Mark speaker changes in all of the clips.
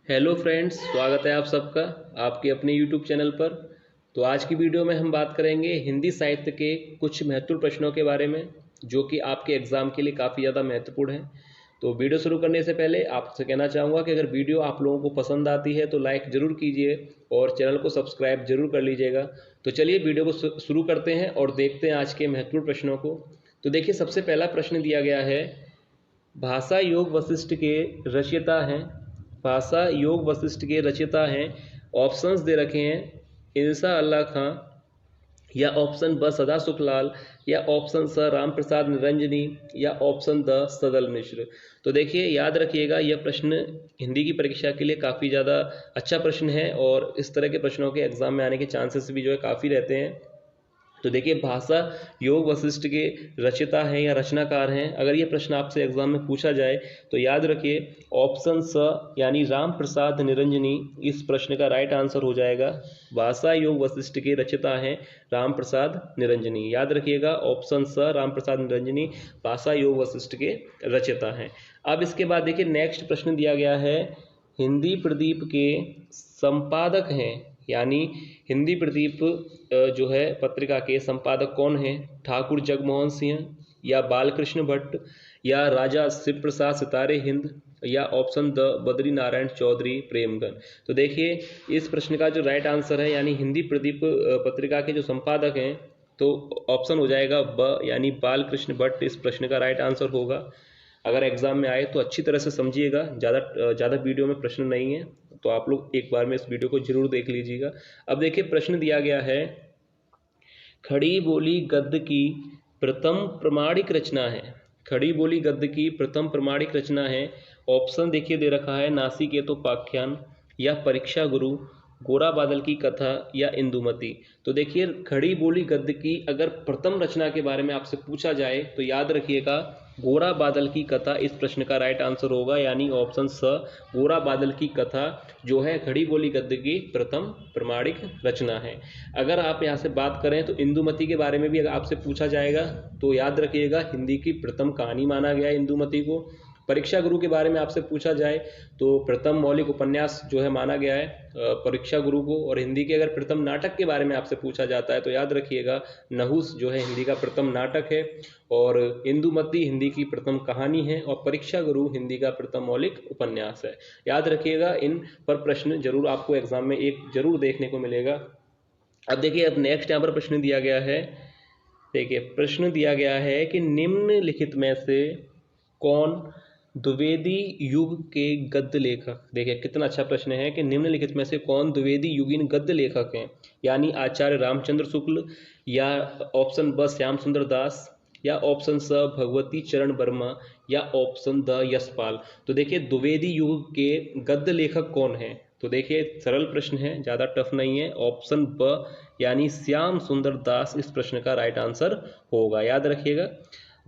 Speaker 1: Hello friends, स्वागत है आप सबका आपके अपने यूट्यूब चैनल पर। तो आज की वीडियो में हम बात करेंगे हिंदी साहित्य के कुछ महत्वपूर्ण प्रश्नों के बारे में जो कि आपके एग्ज़ाम के लिए काफ़ी ज़्यादा महत्वपूर्ण है। तो वीडियो शुरू करने से पहले आपसे कहना चाहूँगा कि अगर वीडियो आप लोगों को पसंद आती है तो लाइक ज़रूर कीजिए और चैनल को सब्सक्राइब जरूर कर लीजिएगा। तो चलिए वीडियो को शुरू करते हैं और देखते हैं आज के महत्वपूर्ण प्रश्नों को। तो देखिए, सबसे पहला प्रश्न दिया गया है, भाषा योग वशिष्ठ के रचयिता हैं। भाषा योग वशिष्ठ के रचयिता हैं। ऑप्शंस दे रखे हैं, इंसा अल्लाह खां, या ऑप्शन ब सदा सुखलाल, या ऑप्शन स राम प्रसाद निरंजनी, या ऑप्शन द सदल मिश्र। तो देखिए, याद रखिएगा, यह प्रश्न हिंदी की परीक्षा के लिए काफ़ी ज़्यादा अच्छा प्रश्न है और इस तरह के प्रश्नों के एग्जाम में आने के चांसेस भी जो है काफ़ी रहते हैं। तो देखिए, भाषा योग वशिष्ठ के रचयिता हैं या रचनाकार हैं, अगर ये प्रश्न आपसे एग्जाम में पूछा जाए तो याद रखिए ऑप्शन स यानी राम प्रसाद निरंजनी इस प्रश्न का राइट आंसर हो जाएगा। भाषा योग वशिष्ठ के रचयिता हैं राम प्रसाद निरंजनी, याद रखिएगा ऑप्शन स राम प्रसाद निरंजनी भाषा योग वशिष्ठ के रचयिता हैं। अब इसके बाद देखिए, नेक्स्ट प्रश्न दिया गया है, हिंदी प्रदीप के संपादक हैं, यानी हिंदी प्रदीप जो है पत्रिका के संपादक कौन हैं? ठाकुर जगमोहन सिंह, या बालकृष्ण भट्ट, या राजा शिव प्रसाद सितारे हिंद, या ऑप्शन द बद्री नारायण चौधरी प्रेमगन। तो देखिए, इस प्रश्न का जो राइट आंसर है, यानी हिंदी प्रदीप पत्रिका के जो संपादक हैं, तो ऑप्शन हो जाएगा ब यानी बालकृष्ण भट्ट इस प्रश्न का राइट आंसर होगा। अगर एग्जाम में आए तो अच्छी तरह से समझिएगा, ज़्यादा वीडियो में प्रश्न नहीं है, तो आप लोग एक बार में इस वीडियो को जरूर देख लीजिएगा। अब देखिए, प्रश्न दिया गया है, खड़ी बोली गद्य की प्रथम प्रमाणिक रचना है। खड़ी बोली गद्य की प्रथम प्रमाणिक रचना है। ऑप्शन देखिए दे रखा है, नासिकेतोपाख्यान, या परीक्षा गुरु, गोरा बादल की कथा, या इंदुमती। तो देखिए, खड़ी बोली गद्य की अगर प्रथम रचना के बारे में आपसे पूछा जाए तो याद रखिएगा गोरा बादल की कथा इस प्रश्न का राइट आंसर होगा, यानी ऑप्शन स गोरा बादल की कथा जो है खड़ी बोली गद्य की प्रथम प्रमाणिक रचना है। अगर आप यहाँ से बात करें तो इंदुमती के बारे में भी अगर आपसे पूछा जाएगा तो याद रखिएगा हिंदी की प्रथम कहानी माना गया है इंदुमती को। परीक्षा गुरु के बारे में आपसे पूछा जाए तो प्रथम मौलिक उपन्यास जो है माना गया है परीक्षा गुरु को। और हिंदी के अगर प्रथम नाटक के बारे में आपसे पूछा जाता है तो याद रखिएगा नहुस जो है हिंदी का प्रथम नाटक है, और इंदुमती हिंदी की प्रथम कहानी है, और परीक्षा गुरु हिंदी का प्रथम मौलिक उपन्यास है। याद रखिएगा, इन पर प्रश्न जरूर आपको एग्जाम में एक जरूर देखने को मिलेगा। अब देखिए, अब नेक्स्ट यहाँ पर प्रश्न दिया गया है, देखिए प्रश्न दिया गया है कि निम्नलिखित में से कौन द्विवेदी युग के गद्य लेखक, देखिए कितना अच्छा प्रश्न है कि निम्नलिखित में से कौन द्विवेदी युगीन गद्य लेखक हैं, यानी आचार्य रामचंद्र शुक्ल, या ऑप्शन ब श्याम सुंदर दास, या ऑप्शन स भगवती चरण वर्मा, या ऑप्शन द यशपाल। तो देखिए, द्विवेदी युग के गद्य लेखक कौन है? तो देखिए, सरल प्रश्न है, ज़्यादा टफ नहीं है। ऑप्शन ब यानी श्याम सुंदर दास इस प्रश्न का राइट आंसर होगा। याद रखिएगा,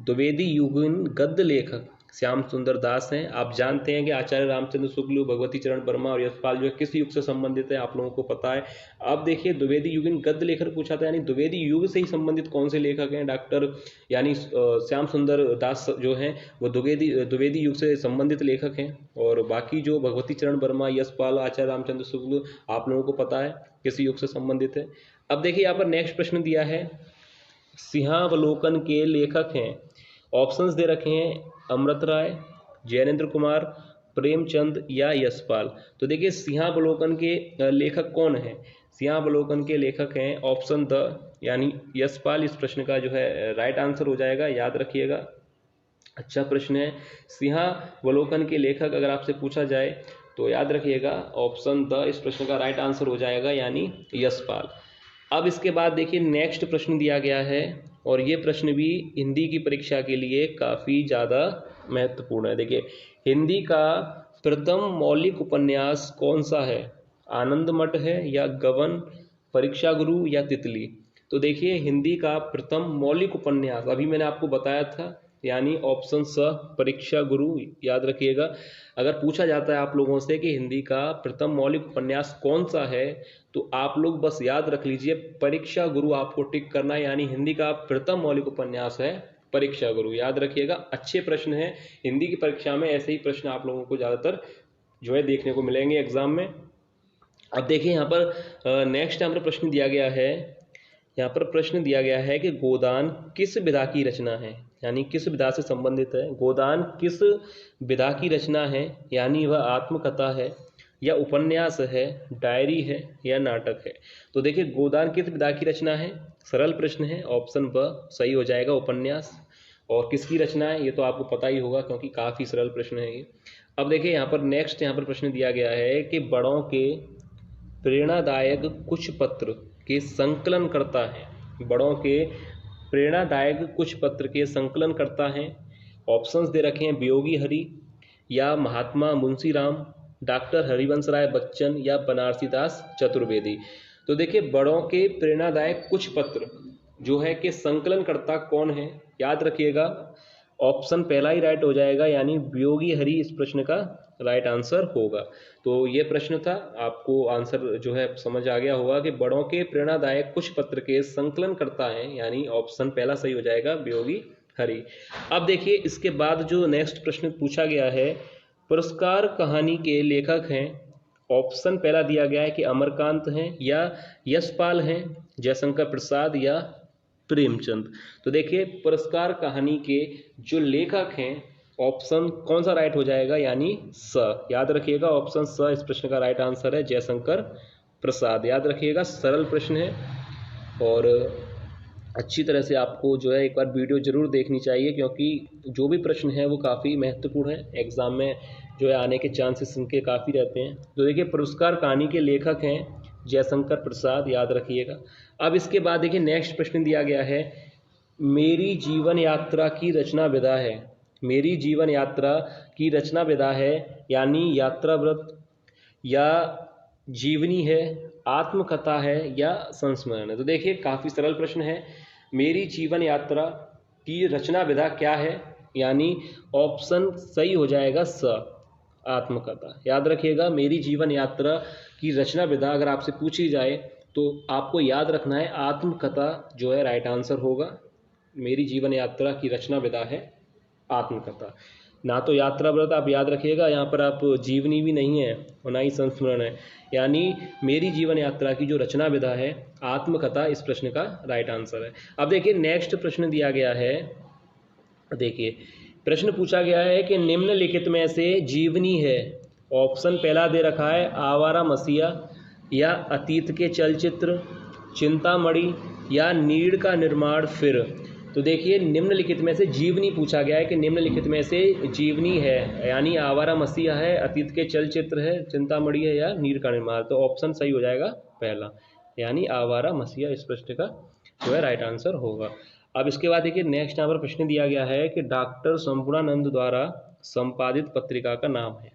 Speaker 1: द्विवेदी युगीन गद्य लेखक श्याम सुंदर दास हैं। आप जानते हैं कि आचार्य रामचंद्र शुक्ल, भगवती चरण वर्मा और यशपाल जो है किस युग से संबंधित है, आप लोगों को पता है। अब देखिए, द्विवेदी युगीन गद्य लेखक पूछा था, यानी द्विवेदी युग से ही संबंधित कौन से लेखक हैं? डॉक्टर यानी श्याम सुंदर दास जो हैं वो द्विवेदी युग से संबंधित लेखक हैं, और बाकी जो भगवती चरण वर्मा, यशपाल, आचार्य रामचंद्र शुक्ल आप लोगों को पता है किस युग से संबंधित है। अब देखिए, यहाँ पर नेक्स्ट प्रश्न दिया है, सिंहावलोकन के लेखक हैं। ऑप्शंस दे रखे हैं, अमृत राय, जैनेन्द्र कुमार, प्रेमचंद, या यशपाल। तो देखिए, सिंहावलोकन के लेखक कौन हैं? सिंहावलोकन के लेखक हैं ऑप्शन द यानी यशपाल इस प्रश्न का जो है राइट आंसर हो जाएगा। याद रखिएगा, अच्छा प्रश्न है। सिंहावलोकन के लेखक अगर आपसे पूछा जाए तो याद रखिएगा ऑप्शन द इस प्रश्न का राइट आंसर हो जाएगा, यानी यशपाल। अब इसके बाद देखिए, नेक्स्ट प्रश्न दिया गया है, और ये प्रश्न भी हिंदी की परीक्षा के लिए काफ़ी ज़्यादा महत्वपूर्ण है। देखिए, हिंदी का प्रथम मौलिक उपन्यास कौन सा है? आनंद मठ है, या गबन, परीक्षा गुरु, या तितली। तो देखिए, हिंदी का प्रथम मौलिक उपन्यास अभी मैंने आपको बताया था, यानी ऑप्शन स परीक्षा गुरु। याद रखिएगा, अगर पूछा जाता है आप लोगों से कि हिंदी का प्रथम मौलिक उपन्यास कौन सा है तो आप लोग बस याद रख लीजिए परीक्षा गुरु आपको टिक करना है, यानी हिंदी का प्रथम मौलिक उपन्यास है परीक्षा गुरु। याद रखिएगा, अच्छे प्रश्न हैं, हिंदी की परीक्षा में ऐसे ही प्रश्न आप लोगों को ज़्यादातर जो है देखने को मिलेंगे एग्जाम में। अब देखिए यहाँ पर नेक्स्ट यहाँ पर प्रश्न दिया गया है, यहाँ पर प्रश्न दिया गया है कि गोदान किस विधा की रचना है, यानी किस विधा से संबंधित है। गोदान किस विधा की रचना है, यानी वह आत्मकथा है या उपन्यास है, डायरी है या नाटक है। तो देखिए गोदान किस विधा की रचना है, सरल प्रश्न है, ऑप्शन ब सही हो जाएगा, उपन्यास। और किसकी रचना है ये तो आपको पता ही होगा क्योंकि काफ़ी सरल प्रश्न है ये। अब देखिए यहाँ पर नेक्स्ट यहाँ पर प्रश्न दिया गया है कि बड़ों के प्रेरणादायक कुछ पत्र के संकलन करता है, बड़ों के प्रेरणादायक कुछ पत्र के संकलन करता है। ऑप्शंस दे रखे हैं, वियोगी हरि या महात्मा मुंशीराम, डॉक्टर हरिवंश राय बच्चन या बनारसी दास चतुर्वेदी। तो देखिए बड़ों के प्रेरणादायक कुछ पत्र जो है कि संकलनकर्ता कौन है, याद रखिएगा ऑप्शन पहला ही राइट हो जाएगा, यानी वियोगी हरि इस प्रश्न का राइट आंसर होगा। तो ये प्रश्न था, आपको आंसर जो है समझ आ गया होगा कि बड़ों के प्रेरणादायक कुछ पत्र के संकलन करता है, यानी ऑप्शन पहला सही हो जाएगा, वियोगी हरि। अब देखिए इसके बाद जो नेक्स्ट प्रश्न पूछा गया है, पुरस्कार कहानी के लेखक हैं। ऑप्शन पहला दिया गया है कि अमरकांत हैं या यशपाल हैं, जयशंकर प्रसाद या प्रेमचंद। तो देखिए पुरस्कार कहानी के जो लेखक हैं, ऑप्शन कौन सा राइट हो जाएगा, यानी स, याद रखिएगा ऑप्शन स इस प्रश्न का राइट आंसर है, जयशंकर प्रसाद। याद रखिएगा सरल प्रश्न है और अच्छी तरह से आपको जो है एक बार वीडियो जरूर देखनी चाहिए क्योंकि जो भी प्रश्न है वो काफ़ी महत्वपूर्ण है, एग्जाम में जो है आने के चांसेस इनके काफ़ी रहते हैं। तो देखिए पुरस्कार कहानी के लेखक हैं जयशंकर प्रसाद, याद रखिएगा। अब इसके बाद देखिए नेक्स्ट प्रश्न दिया गया है, मेरी जीवन यात्रा की रचना विधा है, मेरी जीवन यात्रा की रचना विधा है, यानी यात्रा व्रत या जीवनी है, आत्मकथा है या संस्मरण है। तो देखिए काफ़ी सरल प्रश्न है, मेरी जीवन यात्रा की रचना विधा क्या है, यानी ऑप्शन सही हो जाएगा स, आत्मकथा। याद रखिएगा मेरी जीवन यात्रा की रचना विधा अगर आपसे पूछी जाए तो आपको याद रखना है आत्मकथा जो है राइट आंसर होगा। मेरी जीवन यात्रा की रचना विधा है आत्मकथा, ना तो यात्रा व्रत आप याद रखिएगा, यहाँ पर आप जीवनी भी नहीं है और ना ही संस्मरण है, यानी मेरी जीवन यात्रा की जो रचना विधा है आत्मकथा इस प्रश्न का राइट आंसर है। अब देखिए नेक्स्ट प्रश्न दिया गया है, देखिए प्रश्न पूछा गया है कि निम्नलिखित में से जीवनी है। ऑप्शन पहला दे रखा है आवारा मसीहा या अतीत के चलचित्र, चिंतामणि या नीड़ का निर्माण फिर। तो देखिए निम्नलिखित में से जीवनी पूछा गया है कि निम्नलिखित में से जीवनी है, यानी आवारा मसीहा है, अतीत के चलचित्र है, चिंतामणि है या नीड़ का निर्माण। तो ऑप्शन सही हो जाएगा पहला, यानी आवारा मसीहा इस प्रश्न का जो है राइट आंसर होगा। अब इसके बाद देखिए नेक्स्ट यहाँ पर प्रश्न दिया गया है कि डॉक्टर संपूर्णानंद द्वारा संपादित पत्रिका का नाम है।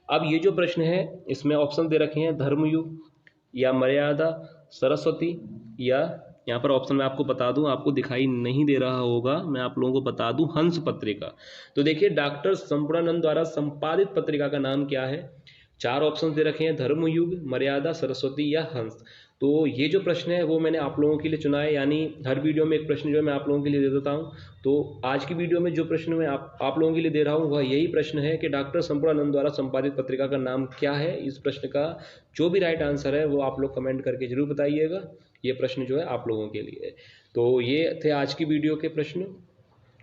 Speaker 1: अब ये जो प्रश्न है इसमें ऑप्शन दे रखे हैं, धर्मयुग या मर्यादा, सरस्वती या यहाँ पर ऑप्शन मैं आपको बता दूं, आपको दिखाई नहीं दे रहा होगा, मैं आप लोगों को बता दूं, हंस पत्रिका। तो देखिए डॉक्टर संपूर्णानंद द्वारा संपादित पत्रिका का नाम क्या है, चार ऑप्शन दे रखे हैं, धर्मयुग, मर्यादा, सरस्वती या हंस। तो ये जो प्रश्न है वो मैंने आप लोगों के लिए चुना है, यानी हर वीडियो में एक प्रश्न जो है मैं आप लोगों के लिए दे देता हूँ। तो आज की वीडियो में जो प्रश्न मैं आप लोगों के लिए दे रहा हूँ वह यही प्रश्न है कि डॉक्टर संपूर्णानंद द्वारा संपादित पत्रिका का नाम क्या है। इस प्रश्न का जो भी राइट आंसर है वो आप लोग कमेंट करके जरूर बताइएगा, ये प्रश्न जो है आप लोगों के लिए। तो ये थे आज की वीडियो के प्रश्न,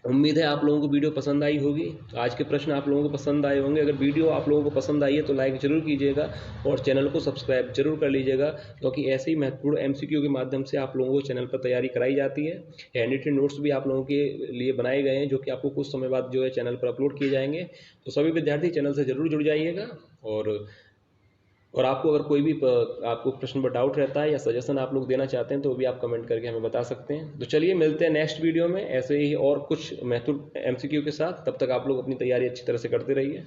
Speaker 1: उम्मीद है आप लोगों को वीडियो पसंद आई होगी, आज के प्रश्न आप लोगों को पसंद आए होंगे। अगर वीडियो आप लोगों को पसंद आई है तो लाइक जरूर कीजिएगा और चैनल को सब्सक्राइब जरूर कर लीजिएगा, क्योंकि ऐसे ही महत्वपूर्ण एमसीक्यू के माध्यम से आप लोगों को चैनल पर तैयारी कराई जाती है। हैंड रिटन नोट्स भी आप लोगों के लिए बनाए गए हैं जो कि आपको कुछ समय बाद जो है चैनल पर अपलोड किए जाएंगे। तो सभी विद्यार्थी चैनल से जरूर जुड़ जाइएगा और आपको अगर कोई भी आपको प्रश्न पर डाउट रहता है या सजेशन आप लोग देना चाहते हैं तो भी आप कमेंट करके हमें बता सकते हैं। तो चलिए मिलते हैं नेक्स्ट वीडियो में ऐसे ही और कुछ महत्वपूर्ण एमसीक्यू के साथ। तब तक आप लोग अपनी तैयारी अच्छी तरह से करते रहिए।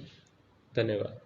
Speaker 1: धन्यवाद।